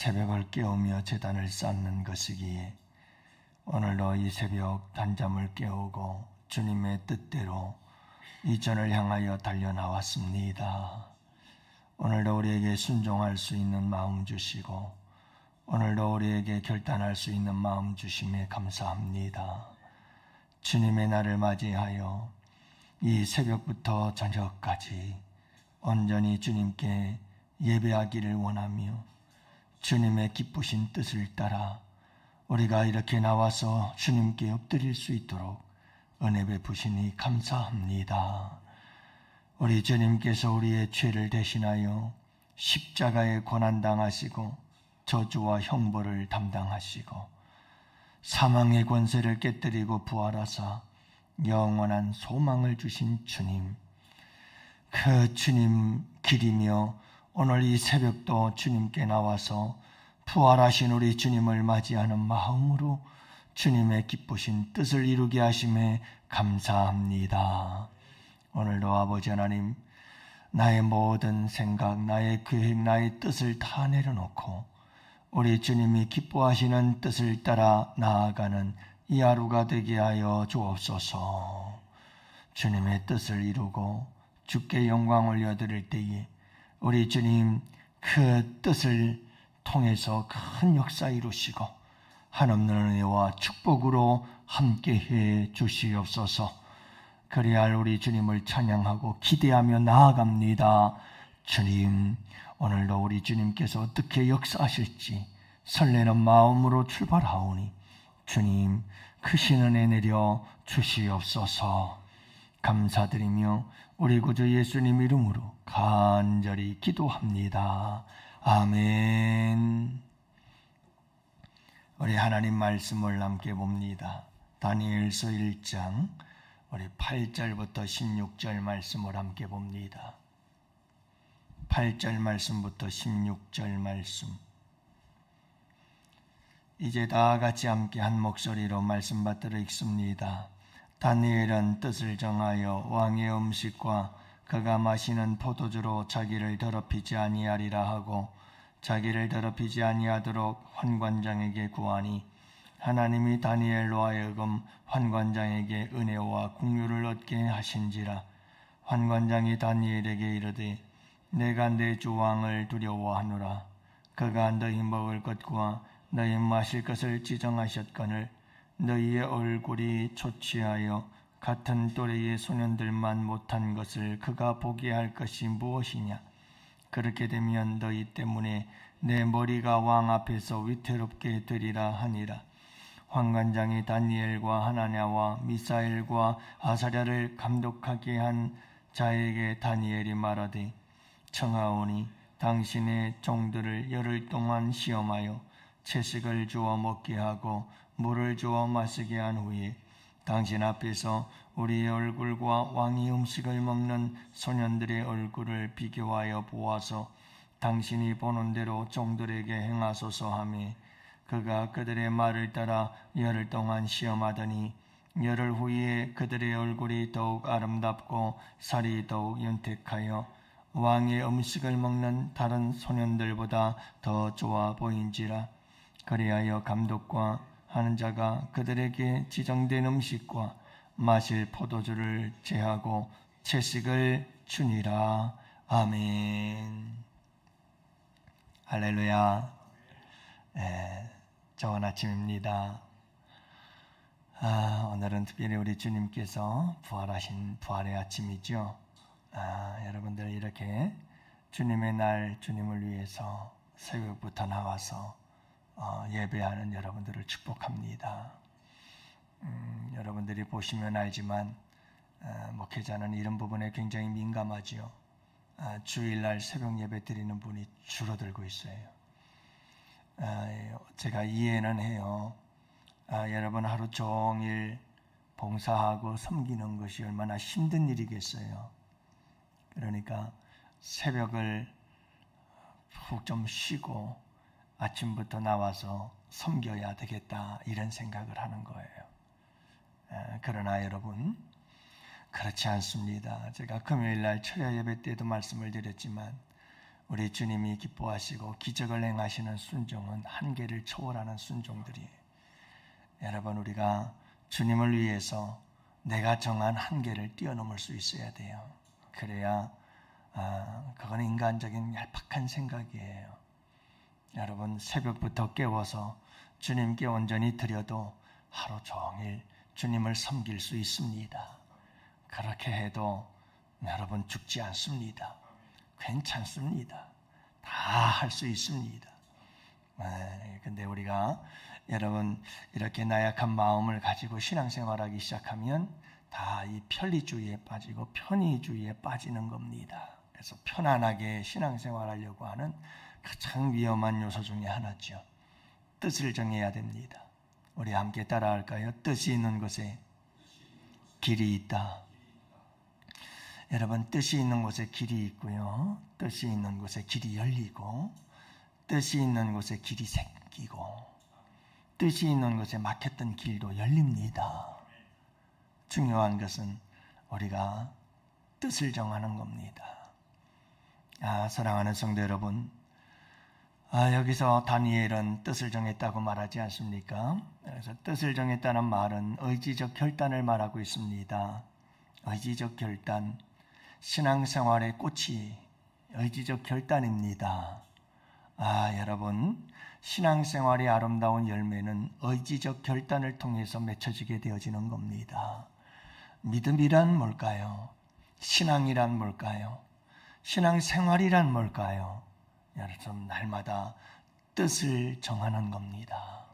새벽을 깨우며 제단을 쌓는 것이기에 오늘도 이 새벽 단잠을 깨우고 주님의 뜻대로 이전을 향하여 달려나왔습니다. 오늘도 우리에게 순종할 수 있는 마음 주시고 오늘도 우리에게 결단할 수 있는 마음 주심에 감사합니다. 주님의 날을 맞이하여 이 새벽부터 저녁까지 온전히 주님께 예배하기를 원하며 주님의 기쁘신 뜻을 따라 우리가 이렇게 나와서 주님께 엎드릴 수 있도록 은혜 베푸시니 감사합니다. 우리 주님께서 우리의 죄를 대신하여 십자가에 고난당하시고 저주와 형벌을 담당하시고 사망의 권세를 깨뜨리고 부활하사 영원한 소망을 주신 주님, 그 주님 기리며 오늘 이 새벽도 주님께 나와서 부활하신 우리 주님을 맞이하는 마음으로 주님의 기쁘신 뜻을 이루게 하심에 감사합니다. 오늘도 아버지 하나님, 나의 모든 생각, 나의 계획, 나의 뜻을 다 내려놓고 우리 주님이 기뻐하시는 뜻을 따라 나아가는 이 하루가 되게 하여 주옵소서. 주님의 뜻을 이루고 주께 영광 올려드릴 때에 우리 주님 그 뜻을 통해서 큰 역사 이루시고 한없는 은혜와 축복으로 함께해 주시옵소서. 그리할 우리 주님을 찬양하고 기대하며 나아갑니다. 주님, 오늘도 우리 주님께서 어떻게 역사하실지 설레는 마음으로 출발하오니 주님 크신 은혜 내려 주시옵소서. 감사드리며 우리 구주 예수님 이름으로 간절히 기도합니다. 아멘. 우리 하나님 말씀을 함께 봅니다. 다니엘서 1장 우리 8절부터 16절 말씀을 함께 봅니다. 8절 말씀부터 16절 말씀. 이제 다 같이 함께 한 목소리로 말씀 받들어 읽습니다. 다니엘은 뜻을 정하여 왕의 음식과 그가 마시는 포도주로 자기를 더럽히지 아니하리라 하고 자기를 더럽히지 아니하도록 환관장에게 구하니 하나님이 다니엘로 하여금 환관장에게 은혜와 긍휼을 얻게 하신지라. 환관장이 다니엘에게 이르되 내가 내 주 왕을 두려워하노라. 그가 너희 먹을 것과 너희 마실 것을 지정하셨거늘 너희의 얼굴이 초췌하여 같은 또래의 소년들만 못한 것을 그가 보게 할 것이 무엇이냐. 그렇게 되면 너희 때문에 내 머리가 왕 앞에서 위태롭게 되리라 하니라. 환관장이 다니엘과 하나냐와 미사엘과 아사랴를 감독하게 한 자에게 다니엘이 말하되 청하오니 당신의 종들을 열흘 동안 시험하여 채식을 주어 먹게 하고 물을 주어 마시게 한 후에 당신 앞에서 우리의 얼굴과 왕의 음식을 먹는 소년들의 얼굴을 비교하여 보아서 당신이 보는 대로 종들에게 행하소서 하며 그가 그들의 말을 따라 열흘 동안 시험하더니 열흘 후에 그들의 얼굴이 더욱 아름답고 살이 더욱 윤택하여 왕의 음식을 먹는 다른 소년들보다 더 좋아 보인지라. 그리하여 감독과 하는 자가 그들에게 지정된 음식과 마실 포도주를 제하고 채식을 주니라. 아멘. 할렐루야. 좋은 아침입니다. 오늘은 특별히 우리 주님께서 부활하신 부활의 아침이죠. 여러분들 이렇게 주님의 날 주님을 위해서 새벽부터 나와서 예배하는 여러분들을 축복합니다. 여러분들이 보시면 알지만 목회자는 이런 부분에 굉장히 민감하지요. 주일날 새벽 예배 드리는 분이 줄어들고 있어요. 제가 이해는 해요. 여러분 하루 종일 봉사하고 섬기는 것이 얼마나 힘든 일이겠어요. 그러니까 새벽을 푹 좀 쉬고 아침부터 나와서 섬겨야 되겠다 이런 생각을 하는 거예요. 그러나 여러분 그렇지 않습니다. 제가 금요일날 철야 예배 때도 말씀을 드렸지만 우리 주님이 기뻐하시고 기적을 행하시는 순종은 한계를 초월하는 순종들이에요. 여러분, 우리가 주님을 위해서 내가 정한 한계를 뛰어넘을 수 있어야 돼요. 그래야 그건 인간적인 얄팍한 생각이에요. 여러분, 새벽부터 깨워서 주님께 온전히 드려도 하루 종일 주님을 섬길 수 있습니다. 그렇게 해도 여러분 죽지 않습니다. 괜찮습니다. 다 할 수 있습니다. 근데 우리가 여러분 이렇게 나약한 마음을 가지고 신앙생활하기 시작하면 다 이 편리주의에 빠지고 편의주의에 빠지는 겁니다. 그래서 편안하게 신앙생활하려고 하는 가장 위험한 요소 중에 하나죠. 뜻을 정해야 됩니다. 우리 함께 따라할까요? 뜻이 있는 곳에 길이 있다. 여러분, 뜻이 있는 곳에 길이 있고요. 뜻이 있는 곳에 길이 열리고, 뜻이 있는 곳에 길이 생기고, 뜻이 있는 곳에 막혔던 길도 열립니다. 중요한 것은 우리가 뜻을 정하는 겁니다. 사랑하는 성도 여러분, 여기서 다니엘은 뜻을 정했다고 말하지 않습니까? 그래서 뜻을 정했다는 말은 의지적 결단을 말하고 있습니다. 의지적 결단, 신앙생활의 꽃이 의지적 결단입니다. 여러분, 신앙생활의 아름다운 열매는 의지적 결단을 통해서 맺혀지게 되어지는 겁니다. 믿음이란 뭘까요? 신앙이란 뭘까요? 신앙생활이란 뭘까요? 여러분, 날마다 뜻을 정하는 겁니다.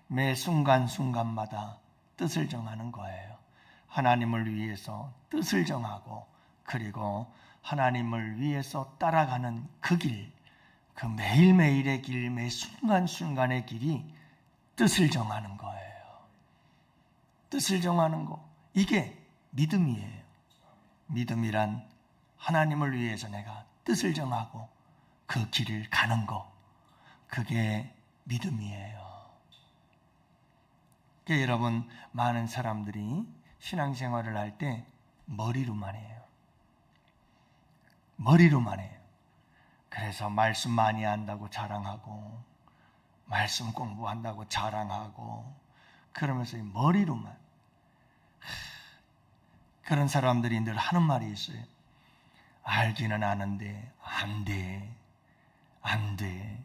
매 순간순간마다 뜻을 정하는 거예요. 하나님을 위해서 뜻을 정하고, 그리고 하나님을 위해서 따라가는 그 길, 그 매일매일의 길, 매 순간순간의 길이 뜻을 정하는 거예요. 뜻을 정하는 거, 이게 믿음이에요. 믿음이란 하나님을 위해서 내가 뜻을 정하고 그 길을 가는 거, 그게 믿음이에요. 그러니까 여러분, 많은 사람들이 신앙생활을 할 때 머리로만 해요. 머리로만 해요. 그래서 말씀 많이 한다고 자랑하고, 말씀 공부한다고 자랑하고, 그러면서 머리로만. 그런 사람들이 늘 하는 말이 있어요. 알기는 아는데 안 돼. 안 돼.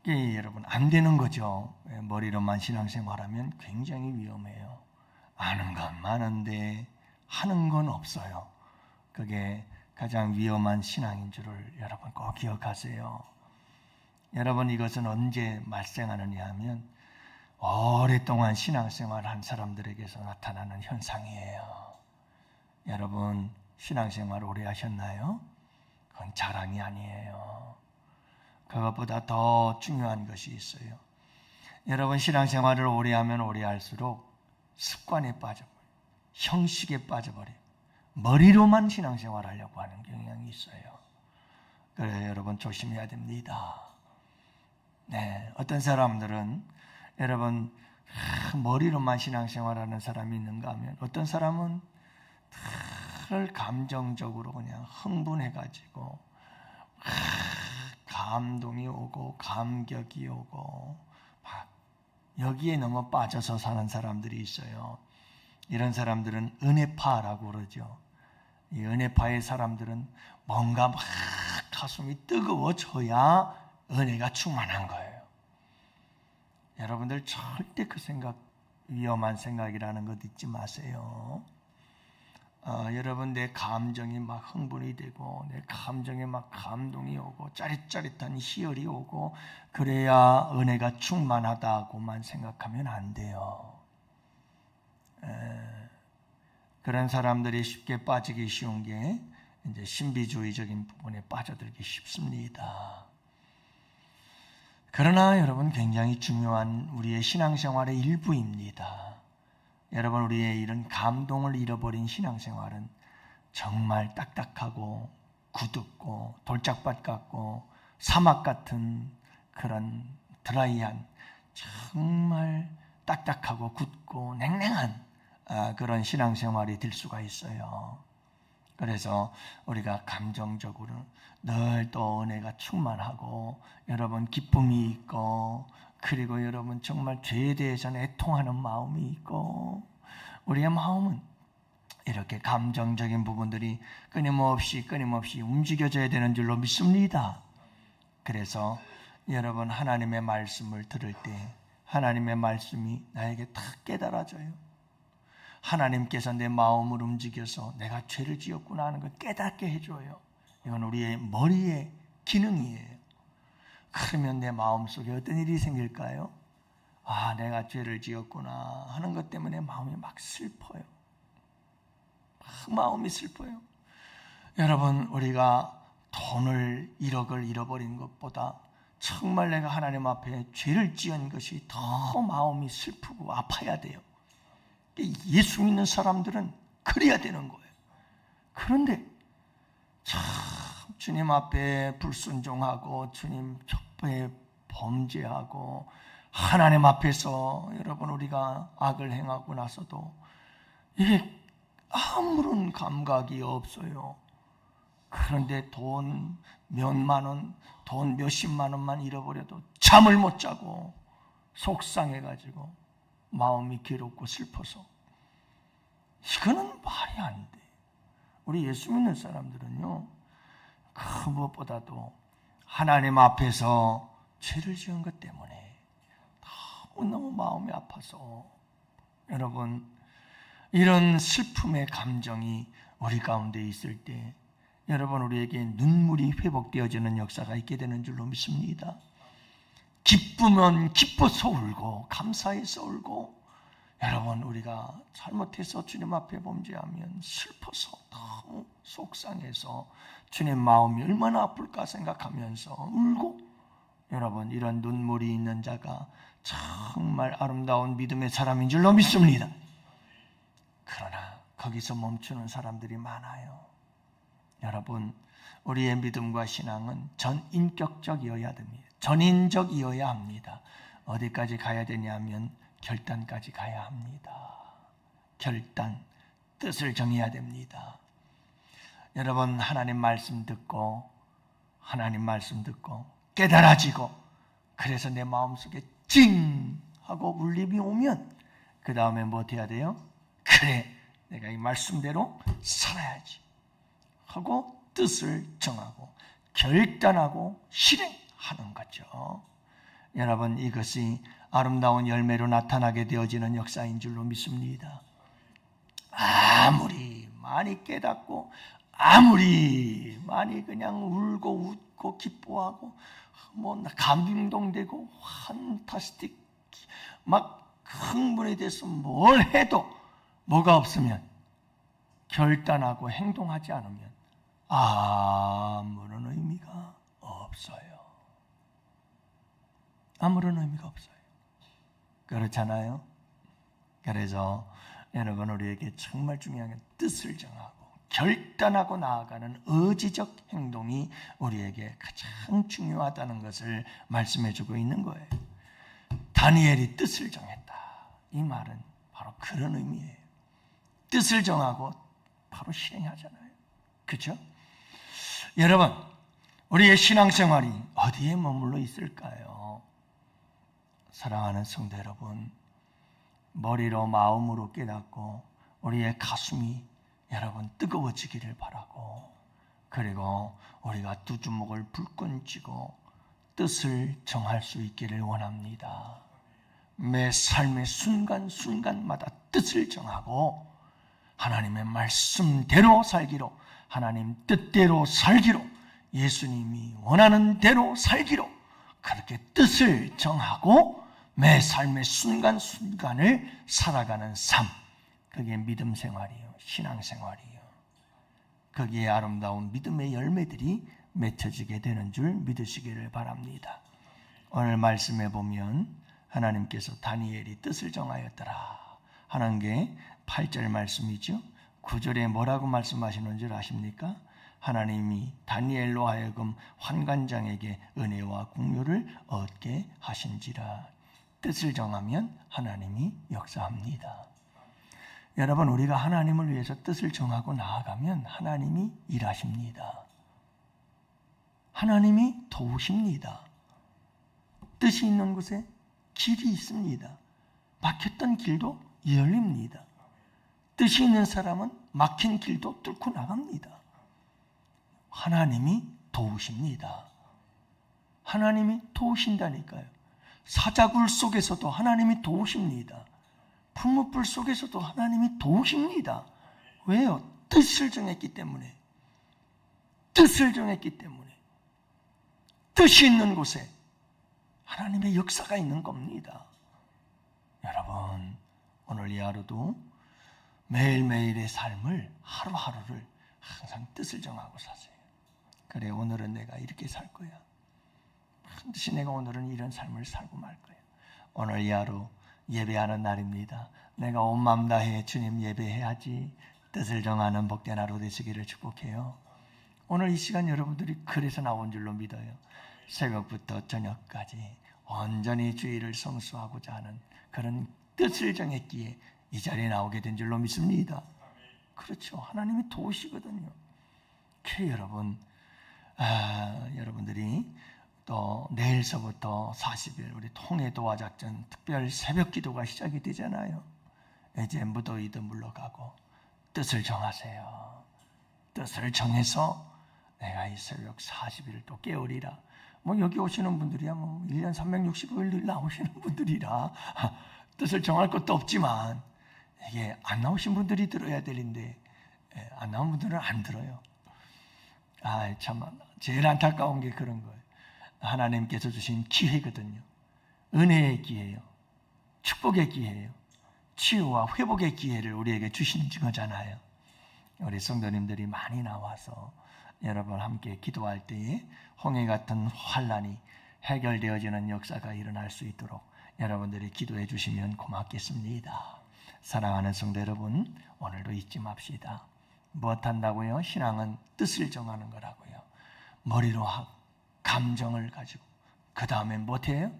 이게 여러분 안 되는 거죠. 머리로만 신앙생활하면 굉장히 위험해요. 아는 건 많은데 하는 건 없어요. 그게 가장 위험한 신앙인 줄을 여러분 꼭 기억하세요. 여러분, 이것은 언제 발생하느냐 하면 오랫동안 신앙생활한 사람들에게서 나타나는 현상이에요. 여러분, 신앙생활 오래 하셨나요? 그건 자랑이 아니에요. 그것보다 더 중요한 것이 있어요. 여러분, 신앙생활을 오래 하면 오래 할수록 습관에 빠져버려요. 형식에 빠져버려요. 머리로만 신앙생활 하려고 하는 경향이 있어요. 그래서 여러분 조심해야 됩니다. 어떤 사람들은 여러분 머리로만 신앙생활하는 사람이 있는가 하면, 어떤 사람은 늘 감정적으로 그냥 흥분해가지고 감동이 오고 감격이 오고 막 여기에 너무 빠져서 사는 사람들이 있어요. 이런 사람들은 은혜파라고 그러죠. 이 은혜파의 사람들은 뭔가 막 가슴이 뜨거워져야 은혜가 충만한 거예요. 여러분들 절대 그 생각, 위험한 생각이라는 것 잊지 마세요. 여러분, 내 감정이 막 흥분이 되고, 내 감정에 막 감동이 오고, 짜릿짜릿한 희열이 오고, 그래야 은혜가 충만하다고만 생각하면 안 돼요. 그런 사람들이 쉽게 빠지기 쉬운 게 이제 신비주의적인 부분에 빠져들기 쉽습니다. 그러나 여러분, 굉장히 중요한 우리의 신앙생활의 일부입니다. 여러분, 우리의 이런 감동을 잃어버린 신앙생활은 정말 딱딱하고 굳었고 돌짝밭 같고 사막 같은 그런 드라이한, 정말 딱딱하고 굳고 냉랭한 그런 신앙생활이 될 수가 있어요. 그래서 우리가 감정적으로 늘 또 은혜가 충만하고 여러분 기쁨이 있고 그리고 여러분 정말 죄에 대해서는 애통하는 마음이 있고 우리의 마음은 이렇게 감정적인 부분들이 끊임없이 움직여져야 되는 줄로 믿습니다. 그래서 여러분 하나님의 말씀을 들을 때 하나님의 말씀이 나에게 다 깨달아져요. 하나님께서 내 마음을 움직여서 내가 죄를 지었구나 하는 걸 깨닫게 해줘요. 이건 우리의 머리의 기능이에요. 그러면 내 마음속에 어떤 일이 생길까요? 아, 내가 죄를 지었구나 하는 것 때문에 마음이 막 슬퍼요. 막 마음이 슬퍼요. 여러분, 우리가 돈을 1억을 잃어버린 것보다 정말 내가 하나님 앞에 죄를 지은 것이 더 마음이 슬프고 아파야 돼요. 예수 믿는 사람들은 그래야 되는 거예요. 그런데 참 주님 앞에 불순종하고 주님 앞에 범죄하고 하나님 앞에서 여러분 우리가 악을 행하고 나서도 이게 아무런 감각이 없어요. 그런데 돈 몇만 원, 돈 몇십만 원만 잃어버려도 잠을 못 자고 속상해가지고 마음이 괴롭고 슬퍼서 이거는 말이 안 돼. 우리 예수 믿는 사람들은요 그 무엇보다도 하나님 앞에서 죄를 지은 것 때문에 너무 마음이 아파서 여러분 이런 슬픔의 감정이 우리 가운데 있을 때 여러분 우리에게 눈물이 회복되어지는 역사가 있게 되는 줄로 믿습니다. 기쁘면 기뻐서 울고 감사해서 울고 여러분 우리가 잘못해서 주님 앞에 범죄하면 슬퍼서 너무 속상해서 주님 마음이 얼마나 아플까 생각하면서 울고 여러분 이런 눈물이 있는 자가 정말 아름다운 믿음의 사람인 줄로 믿습니다. 그러나 거기서 멈추는 사람들이 많아요. 여러분 우리의 믿음과 신앙은 전인격적이어야 됩니다. 전인적이어야 합니다. 어디까지 가야 되냐면 결단까지 가야 합니다. 결단, 뜻을 정해야 됩니다. 여러분 하나님 말씀 듣고 깨달아지고 그래서 내 마음속에 찡 하고 울림이 오면 그 다음에 뭐 해야 돼요? 그래 내가 이 말씀대로 살아야지 하고 뜻을 정하고 결단하고 실행하는 거죠. 여러분 이것이 아름다운 열매로 나타나게 되어지는 역사인 줄로 믿습니다. 아무리 많이 깨닫고 아무리 많이 그냥 울고 웃고 기뻐하고 뭐 감동되고 판타스틱 막 흥분이 돼서 뭘 해도 뭐가 없으면 결단하고 행동하지 않으면 아무런 의미가 없어요. 아무런 의미가 없어요. 그렇잖아요. 그래서 여러분 우리에게 정말 중요한 게 뜻을 정하고 결단하고 나아가는 의지적 행동이 우리에게 가장 중요하다는 것을 말씀해주고 있는 거예요. 다니엘이 뜻을 정했다. 이 말은 바로 그런 의미예요. 뜻을 정하고 바로 실행하잖아요. 그렇죠? 여러분 우리의 신앙생활이 어디에 머물러 있을까요? 사랑하는 성도 여러분, 머리로 마음으로 깨닫고 우리의 가슴이 여러분 뜨거워지기를 바라고 그리고 우리가 두 주먹을 불끈 쥐고 뜻을 정할 수 있기를 원합니다. 매 삶의 순간순간마다 뜻을 정하고 하나님의 말씀대로 살기로 하나님 뜻대로 살기로 예수님이 원하는 대로 살기로 그렇게 뜻을 정하고 매 삶의 순간순간을 살아가는 삶, 그게 믿음 생활이요, 신앙 생활이요. 거기에 아름다운 믿음의 열매들이 맺혀지게 되는 줄 믿으시기를 바랍니다. 오늘 말씀에 보면 하나님께서 다니엘이 뜻을 정하였더라 하는 게 8절 말씀이죠. 9절에 뭐라고 말씀하시는 줄 아십니까? 하나님이 다니엘로 하여금 환관장에게 은혜와 공료를 얻게 하신지라. 뜻을 정하면 하나님이 역사합니다. 여러분, 우리가 하나님을 위해서 뜻을 정하고 나아가면 하나님이 일하십니다. 하나님이 도우십니다. 뜻이 있는 곳에 길이 있습니다. 막혔던 길도 열립니다. 뜻이 있는 사람은 막힌 길도 뚫고 나갑니다. 하나님이 도우십니다. 하나님이 도우신다니까요. 사자굴 속에서도 하나님이 도우십니다. 풀무불 속에서도 하나님이 도우십니다. 왜요? 뜻을 정했기 때문에. 뜻을 정했기 때문에. 뜻이 있는 곳에 하나님의 역사가 있는 겁니다. 여러분, 오늘 이 하루도 매일매일의 삶을, 하루하루를 항상 뜻을 정하고 사세요. 그래, 오늘은 내가 이렇게 살 거야. 반드시 내가 오늘은 이런 삶을 살고 말 거야. 오늘 이 하루 예배하는 날입니다. 내가 온 마음 다해 주님 예배해야지. 뜻을 정하는 복된 하루 되시기를 축복해요. 오늘 이 시간 여러분들이 그래서 나온 줄로 믿어요. 새벽부터 저녁까지 온전히 주의를 성수하고자 하는 그런 뜻을 정했기에 이 자리에 나오게 된 줄로 믿습니다. 그렇죠. 하나님이 도우시거든요. 여러분, 여러분들이 또 내일서부터 40일 우리 통해도와작전 특별 새벽 기도가 시작이 되잖아요. 이제 무더위도 물러가고 뜻을 정하세요. 뜻을 정해서 내가 이 새벽 40일을 또 깨우리라. 여기 오시는 분들이야 1년 365일 나오시는 분들이라 뜻을 정할 것도 없지만 이게 안 나오신 분들이 들어야 되는데 안 나온 분들은 안 들어요. 참 제일 안타까운 게 그런 거예요. 하나님께서 주신 기회거든요. 은혜의 기회예요. 축복의 기회예요. 치유와 회복의 기회를 우리에게 주신 거잖아요. 우리 성도님들이 많이 나와서 여러분 함께 기도할 때에 홍해 같은 환난이 해결되어지는 역사가 일어날 수 있도록 여러분들이 기도해 주시면 고맙겠습니다. 사랑하는 성도 여러분, 오늘도 잊지 맙시다. 무엇 한다고요? 신앙은 뜻을 정하는 거라고요. 머리로 하고 감정을 가지고 그 다음에 무엇해요?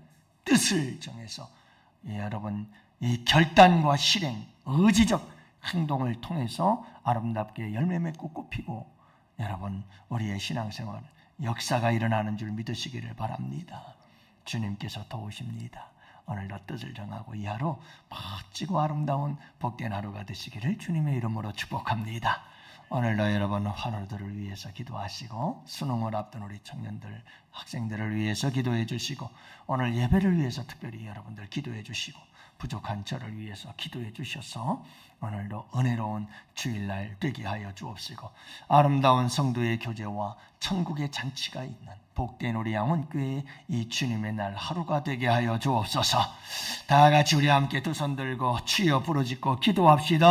뜻을 정해서 여러분 이 결단과 실행, 의지적 행동을 통해서 아름답게 열매 맺고 꽃피고 여러분 우리의 신앙생활 역사가 일어나는 줄 믿으시기를 바랍니다. 주님께서 도우십니다. 오늘도 뜻을 정하고 이 하루 멋지고 아름다운 복된 하루가 되시기를 주님의 이름으로 축복합니다. 오늘도 여러분 환우들을 위해서 기도하시고 수능을 앞둔 우리 청년들, 학생들을 위해서 기도해 주시고 오늘 예배를 위해서 특별히 여러분들 기도해 주시고 부족한 저를 위해서 기도해 주셔서 오늘도 은혜로운 주일날 되게 하여 주옵시고 아름다운 성도의 교제와 천국의 잔치가 있는 복된 우리 양원교회 이 주님의 날 하루가 되게 하여 주옵소서. 다 같이 우리 함께 두 손 들고 주여 부르짖고 기도합시다.